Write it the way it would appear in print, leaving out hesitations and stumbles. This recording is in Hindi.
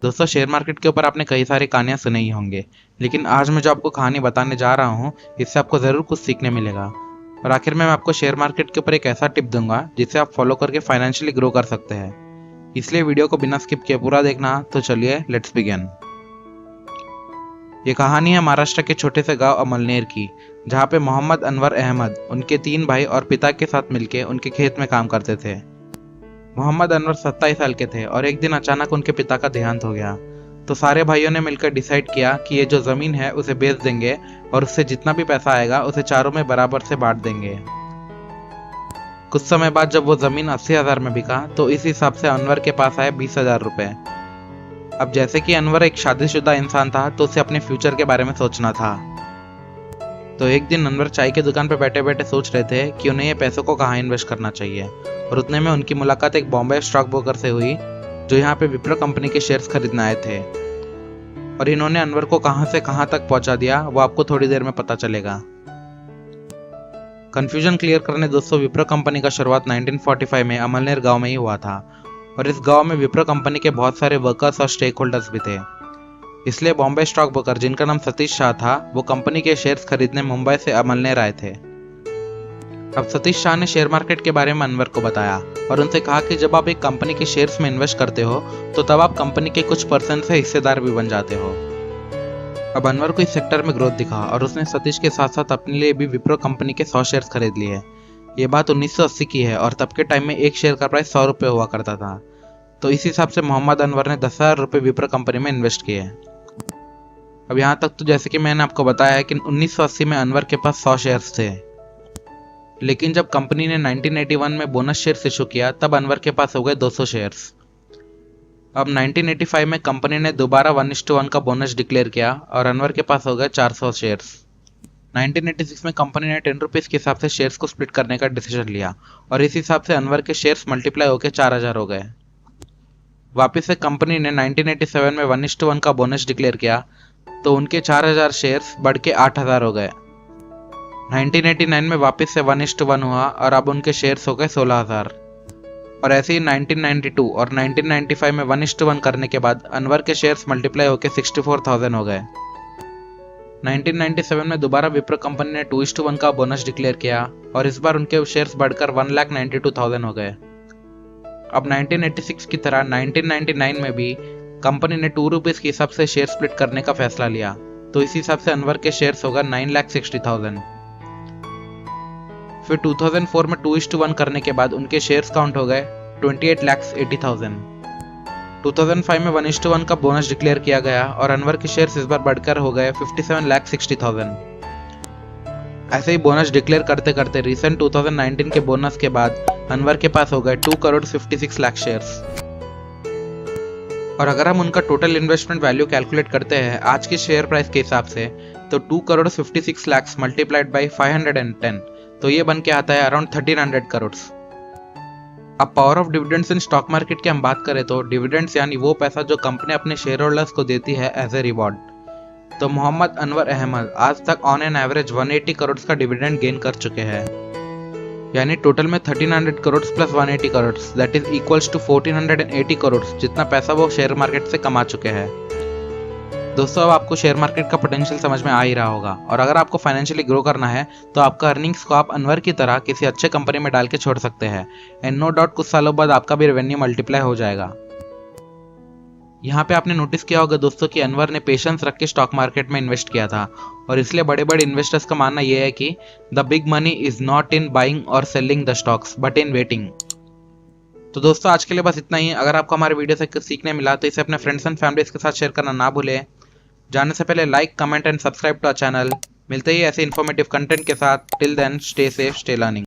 दोस्तों, शेयर मार्केट के ऊपर आपने कई सारी कहानियां सुनी ही होंगे, लेकिन आज मैं जो आपको कहानी बताने जा रहा हूं, इससे आपको ज़रूर कुछ सीखने मिलेगा। और आखिर में मैं आपको शेयर मार्केट के ऊपर एक ऐसा टिप दूंगा जिसे आप फॉलो करके फाइनेंशियली ग्रो कर सकते हैं। इसलिए वीडियो को बिना स्किप किए पूरा देखना। तो चलिए लेट्स बिगिन। ये कहानी है महाराष्ट्र के छोटे से गांव अमलनेर की, जहाँ पे मोहम्मद अनवर अहमद उनके 3 भाई और पिता के साथ मिलके उनके खेत में काम करते थे। मोहम्मद अनवर 27 साल के थे और एक दिन अचानक उनके पिता का देहांत हो गया। तो सारे भाइयों ने मिलकर डिसाइड किया कि ये जो जमीन है उसे बेच देंगे और उससे जितना भी पैसा आएगा उसे चारों में बराबर से बांट देंगे। कुछ समय बाद जब वो जमीन 80,000 में बिका तो इस हिसाब से अनवर के पास आए 20,000 रुपए। अब जैसे कि अनवर एक शादीशुदा इंसान था तो उसे अपने फ्यूचर के बारे में सोचना था। तो एक दिन अनवर चाय की दुकान पर बैठे बैठे सोच रहे थे कि उन्हें ये पैसों को कहाँ इन्वेस्ट करना चाहिए, और उतने में उनकी मुलाकात एक बॉम्बे स्टॉक ब्रोकर से हुई जो यहाँ पे विप्रो कंपनी के शेयर्स खरीदने आए थे। और इन्होंने अनवर को कहाँ से कहाँ तक पहुंचा दिया वो आपको थोड़ी देर में पता चलेगा। कंफ्यूजन क्लियर करने दोस्तों, विप्रो कंपनी का शुरुआत 1945 में अमलनेर गांव में ही हुआ था, और इस गांव में विप्रो कंपनी के बहुत सारे वर्कर्स और स्टेक होल्डर्स भी थे। इसलिए बॉम्बे स्टॉक ब्रोकर, जिनका नाम सतीश शाह था, वो कंपनी के शेयर्स खरीदने मुंबई से अमलनेर आए थे। अब सतीश शाह ने शेयर मार्केट के बारे में अनवर को बताया और उनसे कहा कि जब आप एक कंपनी के शेयर्स में इन्वेस्ट करते हो तो तब आप कंपनी के कुछ % से हिस्सेदार भी बन जाते हो। अब अनवर को इस सेक्टर में ग्रोथ दिखा और उसने सतीश के साथ साथ अपने लिए भी विप्रो कंपनी के 100 शेयर्स खरीद लिए। ये बात 1980 की है और तब के टाइम में एक शेयर का प्राइस 100 रुपये हुआ करता था। तो इस हिसाब से मोहम्मद अनवर ने 10,000 रुपये विप्रो कंपनी में इन्वेस्ट किए। अब यहाँ तक तो जैसे कि मैंने आपको बताया है कि 1980 में अनवर के पास 100 शेयर्स थे, लेकिन जब कंपनी ने 1981 में बोनस शेयर्स इशू किया तब अनवर के पास हो गए 200 शेयर्स। अब 1985 में कंपनी ने दोबारा 1:1 का बोनस डिक्लेयर किया और अनवर के पास हो गए 400 शेयर्स। 1986 में कंपनी ने 10 रुपीज़ के हिसाब से शेयर्स को स्प्लिट करने का डिसीजन लिया और इस हिसाब से अनवर के शेयर्स मल्टीप्लाई होकर 4,000 हो गए। वापिस से कंपनी ने 1987 में 1:1 का बोनस डिक्लेयर किया तो उनके 4,000 शेयर्स बढ़ के 8,000 हो गए। 1989 में वापस से 1:1 हुआ और अब उनके शेयर्स हो गए 16,000। और ऐसे ही 1992 और 1995 में 1:1 करने के बाद अनवर के शेयर्स मल्टीप्लाई होकर 64,000 हो गए। 1997 में दोबारा विप्रो कंपनी ने 2:1 का बोनस डिक्लेयर किया और इस बार उनके शेयर्स बढ़कर 1,92,000 हो गए। अब 1986 की तरह 1999 में भी कंपनी ने 2 रुपीज़ के हिसाब से शेयर स्प्लिट करने का फैसला लिया, तो इस हिसाब से अनवर के शेयर्स होगा 9,60,000। फिर 2004 में 2:1 करने के बाद उनके शेयर्स काउंट हो गए 28,80,000। 2005 में 1:1 का बोनस डिक्लेयर किया गया और अनवर के शेयर्स इस बार बढ़कर हो गए 57,60,000। ऐसे ही बोनस डिक्लेयर करते करते रिसेंट 2019 के बोनस के बाद अनवर के पास हो गए 2,56,00,000 शेयर्स। और अगर हम उनका टोटल इन्वेस्टमेंट वैल्यू कैलकुलेट करते हैं आज के शेयर प्राइस के हिसाब से तो 2,56,00,000 मल्टीप्लाइड बाई 510, तो ये बन के आता है अराउंड 1,300 करोड़। अब power of dividends in stock market की हम बात करें तो डिविडेंड्स यानी वो पैसा जो कंपनी अपने शेयर होल्डर्स को देती है एज ए रिवॉर्ड। तो मोहम्मद अनवर अहमद आज तक ऑन एन एवरेज 180 करोड़ का डिविडेंड गेन कर चुके हैं, यानी टोटल में 1,300 crore plus 180 crore that is equals to 1,480 crore जितना पैसा वो शेयर मार्केट से कमा चुके हैं। दोस्तों, अब आपको शेयर मार्केट का पोटेंशियल समझ में आ ही रहा होगा, और अगर आपको फाइनेंशियली ग्रो करना है तो आपका अर्निंग्स को आप अनवर की तरह किसी अच्छे कंपनी में डाल के छोड़ सकते हैं, एंड नो डाउट कुछ सालों बाद आपका भी रेवेन्यू मल्टीप्लाई हो जाएगा। यहाँ पे आपने नोटिस किया होगा दोस्तों कि अनवर ने पेशेंस रख के स्टॉक मार्केट में इन्वेस्ट किया था, और इसलिए बड़े बड़े इन्वेस्टर्स का मानना यह है कि the big money is not in buying और selling the stocks but in waiting. तो दोस्तों, आज के लिए बस इतना ही। अगर आपको हमारे वीडियो से कुछ सीखने मिला तो इसे अपने फ्रेंड्स एंड फैमिलीज के साथ शेयर करना ना भूलें। जाने से पहले like, comment and subscribe to our channel. मिलते ही ऐसे इन्फॉर्मेटिव कंटेंट के साथ। Till then stay safe, stay learning.